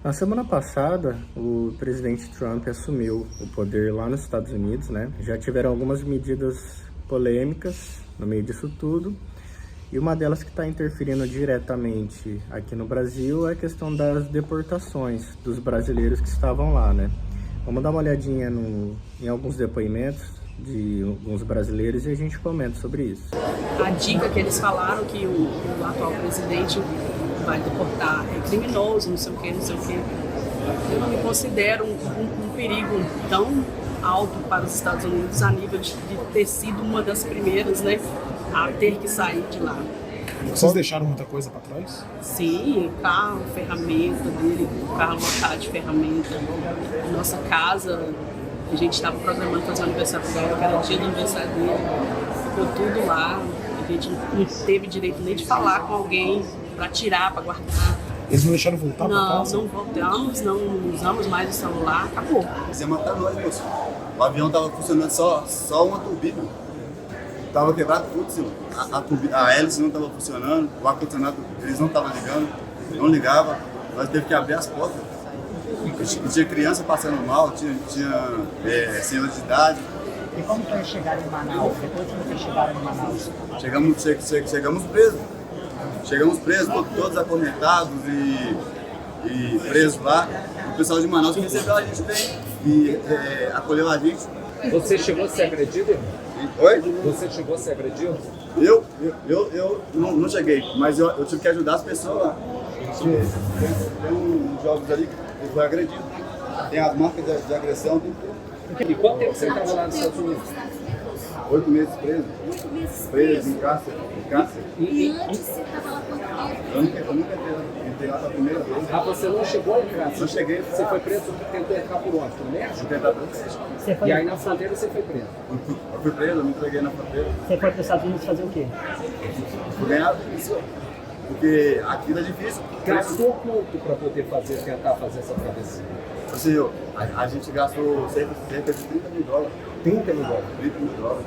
Na semana passada, o presidente Trump assumiu o poder lá nos Estados Unidos, né? Já tiveram algumas medidas polêmicas no meio disso tudo. E uma delas que está interferindo diretamente aqui no Brasil é a questão das deportações dos brasileiros que estavam lá, né? Vamos dar uma olhadinha em alguns depoimentos de alguns brasileiros e a gente comenta sobre isso. A dica que eles falaram que o atual presidente vai deportar criminosos, não sei o que, não sei o que. Eu não me considero um perigo tão alto para os Estados Unidos a nível de ter sido uma das primeiras, né, a ter que sair de lá. Vocês deixaram muita coisa para trás? Sim, carro, ferramenta dele, o carro lotado de ferramenta. Nossa casa, a gente estava programando fazer o aniversário dela, que era o dia do aniversário dele. Ficou tudo lá. A gente não teve direito nem de falar com alguém para tirar, para guardar. Eles não deixaram voltar para casa? Não voltamos, não usamos mais o celular, acabou. Eles iam matar nós, moço. O avião tava funcionando só uma turbina. Tava quebrado tudo, senhor. A hélice não tava funcionando, o ar-condicionado eles não estavam ligando, não ligava. Nós teve que abrir as portas. E tinha criança passando mal, tinha senhor de idade. E como que eles chegaram em Manaus? Depois que vocês chegaram em Manaus? Chegamos presos. Chegamos presos, todos acorrentados e presos lá. O pessoal de Manaus recebeu a gente bem e acolheu a gente. Você chegou a ser agredido, irmão? Oi? Você chegou a ser agredido? Eu não cheguei, mas eu tive que ajudar as pessoas lá. Tem uns jovens ali que foi agredido. Tem as marcas de agressão, tem tudo. E quanto tempo você estava lá nos Estados Unidos? 8 meses preso. 8 meses Preso em cárcere. E antes você estava lá quanto tempo? Eu nunca entrei lá pela primeira vez. Ah, você não chegou a entrar? Não cheguei. Você foi preso porque tentou entrar por onde? Por México? Fui tentar preso. Você foi, E aí na fronteira você foi preso? Eu fui preso, eu me entreguei na fronteira. você foi para os Estados Unidos fazer o quê? Fui ganhar isso. Porque aquilo é difícil. Gastou quanto para poder tentar fazer essa travessia? Assim, a gente gastou cerca de $30 mil. 30 mil dólares. $30 mil,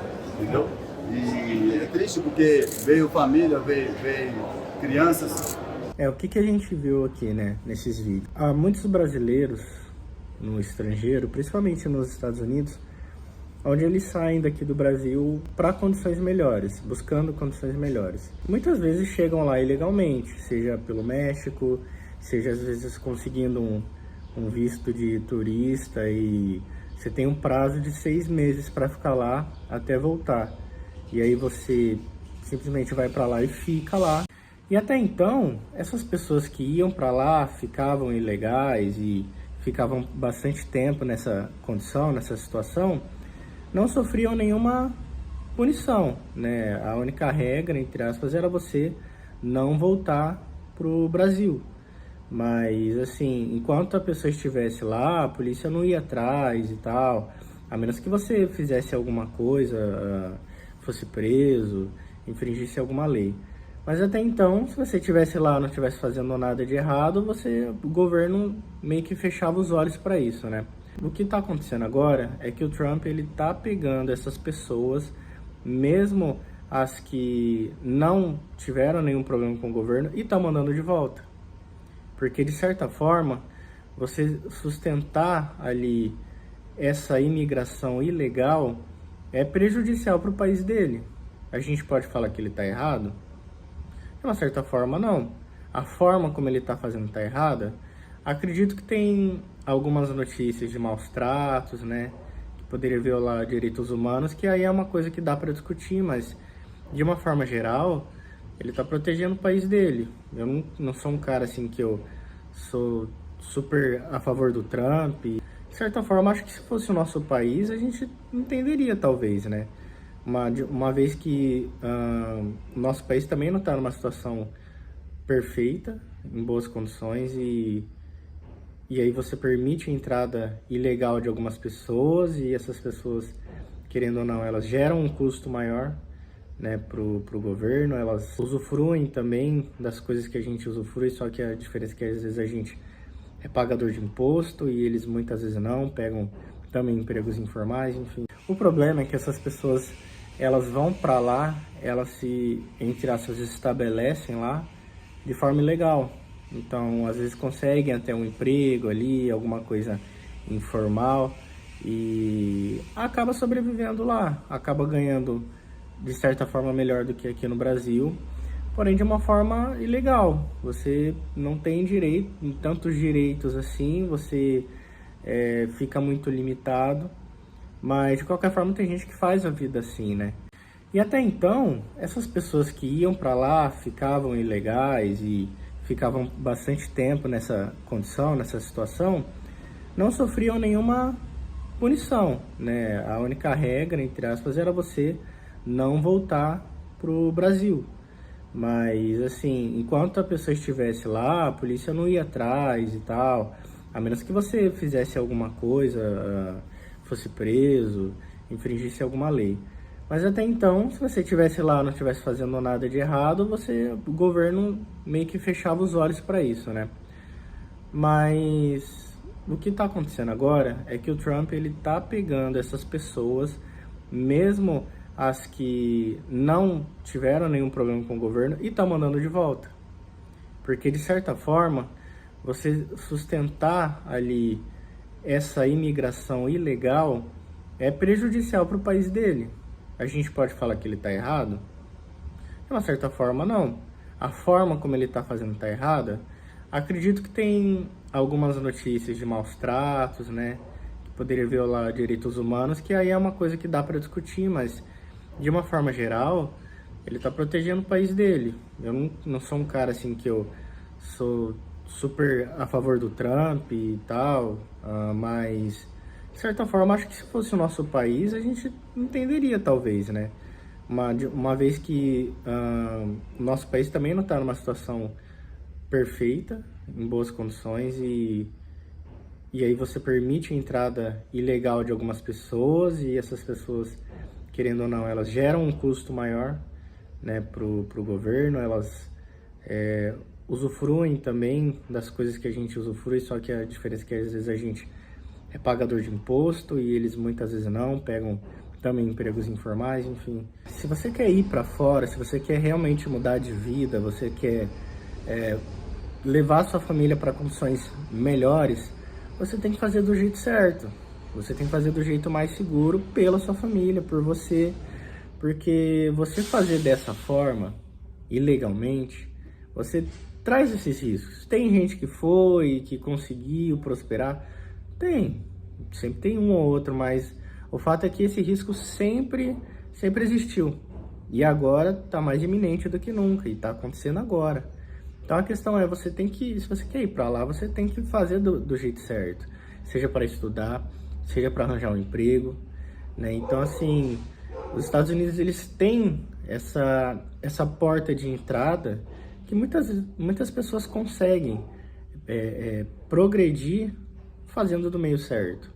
entendeu? E é triste porque veio família, veio crianças. O que a gente viu aqui, né, nesses vídeos? Há muitos brasileiros no estrangeiro, principalmente nos Estados Unidos, onde eles saem daqui do Brasil para condições melhores, buscando condições melhores. Muitas vezes chegam lá ilegalmente, seja pelo México, seja às vezes conseguindo um visto de turista e você tem um prazo de 6 meses para ficar lá até voltar. E aí você simplesmente vai para lá e fica lá. E até então, essas pessoas que iam para lá ficavam ilegais e ficavam bastante tempo nessa condição, nessa situação, não sofriam nenhuma punição, né? A única regra, entre aspas, era você não voltar pro Brasil. Mas, assim, enquanto a pessoa estivesse lá, a polícia não ia atrás e tal, a menos que você fizesse alguma coisa, fosse preso, infringisse alguma lei. Mas até então, se você estivesse lá, não estivesse fazendo nada de errado, o governo meio que fechava os olhos para isso, né? O que está acontecendo agora é que o Trump ele tá pegando essas pessoas, mesmo as que não tiveram nenhum problema com o governo, e tá mandando de volta. Porque, de certa forma, você sustentar ali essa imigração ilegal é prejudicial para o país dele. A gente pode falar que ele está errado? De uma certa forma, não. A forma como ele está fazendo está errada. Acredito que tem algumas notícias de maus tratos, né? Que poderia violar direitos humanos, que aí é uma coisa que dá para discutir, mas de uma forma geral, ele está protegendo o país dele. Eu não sou um cara assim que eu sou super a favor do Trump. De certa forma, acho que se fosse o nosso país, a gente entenderia talvez, né? Uma vez que o nosso país também não está numa situação perfeita, em boas condições, e aí você permite a entrada ilegal de algumas pessoas, e essas pessoas, querendo ou não, elas geram um custo maior, né, pro governo, elas usufruem também das coisas que a gente usufrui, só que a diferença é que às vezes a gente é pagador de imposto e eles muitas vezes não, pegam também empregos informais, enfim. O problema é que essas pessoas, elas vão para lá, elas se, entre aspas, estabelecem lá de forma ilegal. Então, às vezes conseguem até um emprego ali, alguma coisa informal e acaba sobrevivendo lá, acaba ganhando de certa forma melhor do que aqui no Brasil, porém de uma forma ilegal. Você não tem direito, tantos direitos assim, você fica muito limitado, mas de qualquer forma tem gente que faz a vida assim, né? E até então, essas pessoas que iam para lá ficavam ilegais e ficavam bastante tempo nessa condição, nessa situação, não sofriam nenhuma punição, né? A única regra, entre aspas, era você não voltar pro Brasil. Mas, assim, enquanto a pessoa estivesse lá, a polícia não ia atrás e tal, a menos que você fizesse alguma coisa, fosse preso, infringisse alguma lei. Mas até então, se você estivesse lá, não estivesse fazendo nada de errado, o governo meio que fechava os olhos para isso, né? Mas o que está acontecendo agora é que o Trump ele tá pegando essas pessoas, mesmo as que não tiveram nenhum problema com o governo, e tá mandando de volta. Porque de certa forma, você sustentar ali essa imigração ilegal é prejudicial para o país dele. A gente pode falar que ele está errado? De uma certa forma, não. A forma como ele está fazendo está errada. Acredito que tem algumas notícias de maus tratos, né? Que poderia violar direitos humanos, que aí é uma coisa que dá para discutir, mas de uma forma geral, ele está protegendo o país dele. Eu não sou um cara assim que eu sou super a favor do Trump e tal, mas de certa forma, acho que se fosse o nosso país, a gente entenderia, talvez, né? Uma vez que o nosso país também não está numa situação perfeita, em boas condições, e aí você permite a entrada ilegal de algumas pessoas, e essas pessoas, querendo ou não, elas geram um custo maior, né, pro governo, elas usufruem também das coisas que a gente usufrui, só que a diferença é que às vezes a gente é pagador de imposto e eles muitas vezes não, pegam também empregos informais, enfim. Se você quer ir para fora, se você quer realmente mudar de vida, você quer levar sua família para condições melhores, você tem que fazer do jeito certo. Você tem que fazer do jeito mais seguro pela sua família, por você. Porque você fazer dessa forma, ilegalmente, você traz esses riscos. Tem gente que foi, que conseguiu prosperar. Tem, sempre tem um ou outro, mas o fato é que esse risco sempre existiu. E agora está mais iminente do que nunca, e está acontecendo agora. Então a questão é, se você quer ir para lá, você tem que fazer do jeito certo. Seja para estudar, seja para arranjar um emprego, né? Então assim, os Estados Unidos eles têm essa porta de entrada que muitas pessoas conseguem progredir fazendo do meio certo.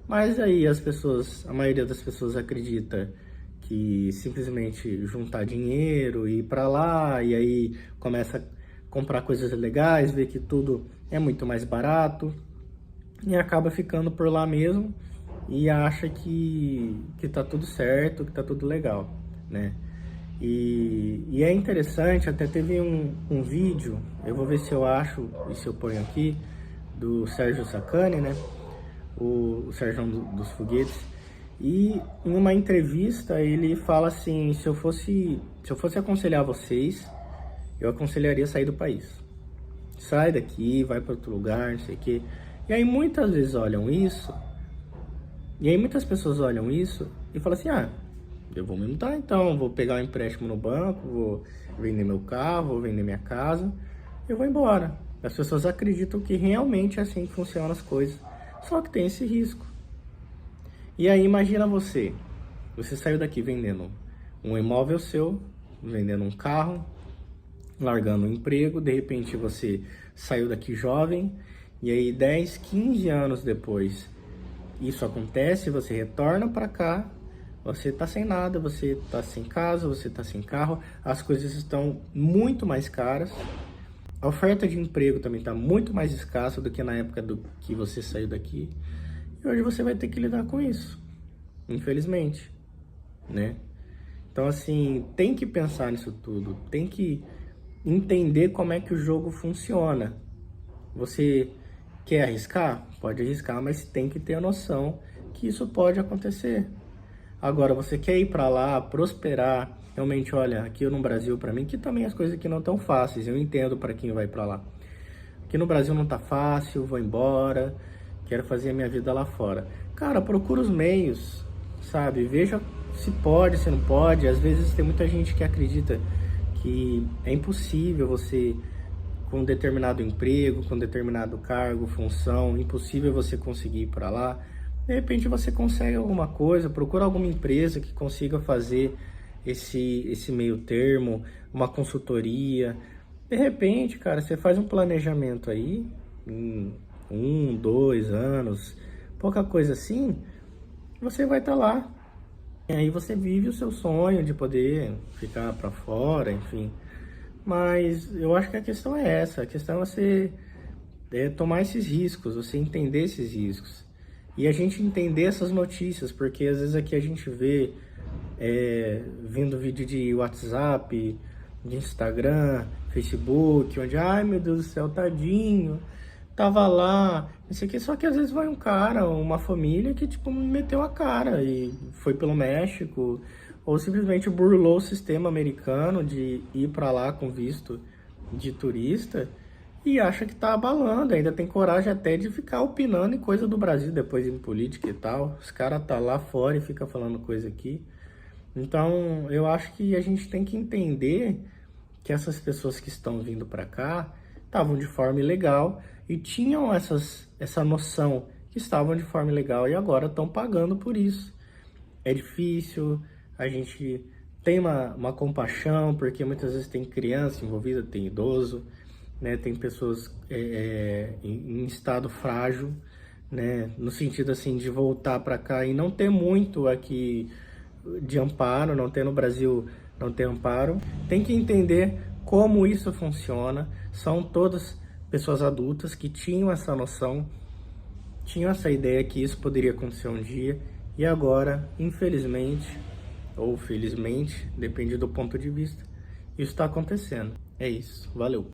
Mas aí a maioria das pessoas acredita que simplesmente juntar dinheiro, ir para lá, e aí começa a comprar coisas legais, ver que tudo é muito mais barato, e acaba ficando por lá mesmo, e acha que tá tudo certo, que tá tudo legal, né? E é interessante, até teve um vídeo, eu vou ver se eu acho e se eu ponho aqui, do Sérgio Sacani, né? O Sérgio dos Foguetes. E em uma entrevista ele fala assim, se eu fosse aconselhar vocês, eu aconselharia sair do país. Sai daqui, vai para outro lugar, não sei o quê. E aí muitas vezes olham isso, e aí muitas pessoas olham isso e falam assim, eu vou me mudar então, vou pegar um empréstimo no banco, vou vender meu carro, vou vender minha casa, eu vou embora. As pessoas acreditam que realmente é assim que funcionam as coisas, só que tem esse risco. E aí imagina você saiu daqui vendendo um imóvel seu, vendendo um carro, largando um emprego, de repente você saiu daqui jovem, e aí 10, 15 anos depois isso acontece, você retorna para cá, você tá sem nada, você tá sem casa, você tá sem carro, as coisas estão muito mais caras, a oferta de emprego também está muito mais escassa do que na época do que você saiu daqui. E hoje você vai ter que lidar com isso, infelizmente, né? Então, assim, tem que pensar nisso tudo. Tem que entender como é que o jogo funciona. Você quer arriscar? Pode arriscar, mas tem que ter a noção que isso pode acontecer. Agora, você quer ir para lá, prosperar, realmente, olha, aqui no Brasil, para mim, que também as coisas aqui não tão fáceis, eu entendo para quem vai para lá. Aqui no Brasil não tá fácil, vou embora, quero fazer a minha vida lá fora. Cara, procura os meios, sabe? Veja se pode, se não pode. Às vezes tem muita gente que acredita que é impossível você, com determinado emprego, com determinado cargo, função, impossível você conseguir ir para lá. De repente você consegue alguma coisa, procura alguma empresa que consiga fazer esse meio termo, uma consultoria. De repente, cara, você faz um planejamento aí, em 1, 2 anos, pouca coisa assim, você vai estar lá. E aí você vive o seu sonho de poder ficar para fora, enfim. Mas eu acho que a questão é essa, a questão é você tomar esses riscos, você entender esses riscos. E a gente entender essas notícias, porque às vezes aqui a gente vê vindo vídeo de WhatsApp, de Instagram, Facebook, onde, ai meu Deus do céu, tadinho, tava lá, não sei o que, só que às vezes vai um cara, uma família que tipo meteu a cara e foi pelo México, ou simplesmente burlou o sistema americano de ir para lá com visto de turista e acha que tá abalando, ainda tem coragem até de ficar opinando em coisa do Brasil, depois em política e tal. Os caras tá lá fora e fica falando coisa aqui. Então, eu acho que a gente tem que entender que essas pessoas que estão vindo para cá estavam de forma ilegal e tinham essa noção que estavam de forma ilegal e agora estão pagando por isso. É difícil, a gente tem uma compaixão, porque muitas vezes tem criança envolvida, tem idoso, né, tem pessoas em estado frágil, né, no sentido assim de voltar para cá e não ter muito aqui de amparo, não ter no Brasil, não ter amparo. Tem que entender como isso funciona. São todas pessoas adultas que tinham essa noção, tinham essa ideia que isso poderia acontecer um dia e agora, infelizmente ou felizmente, depende do ponto de vista, isso está acontecendo. É isso, valeu!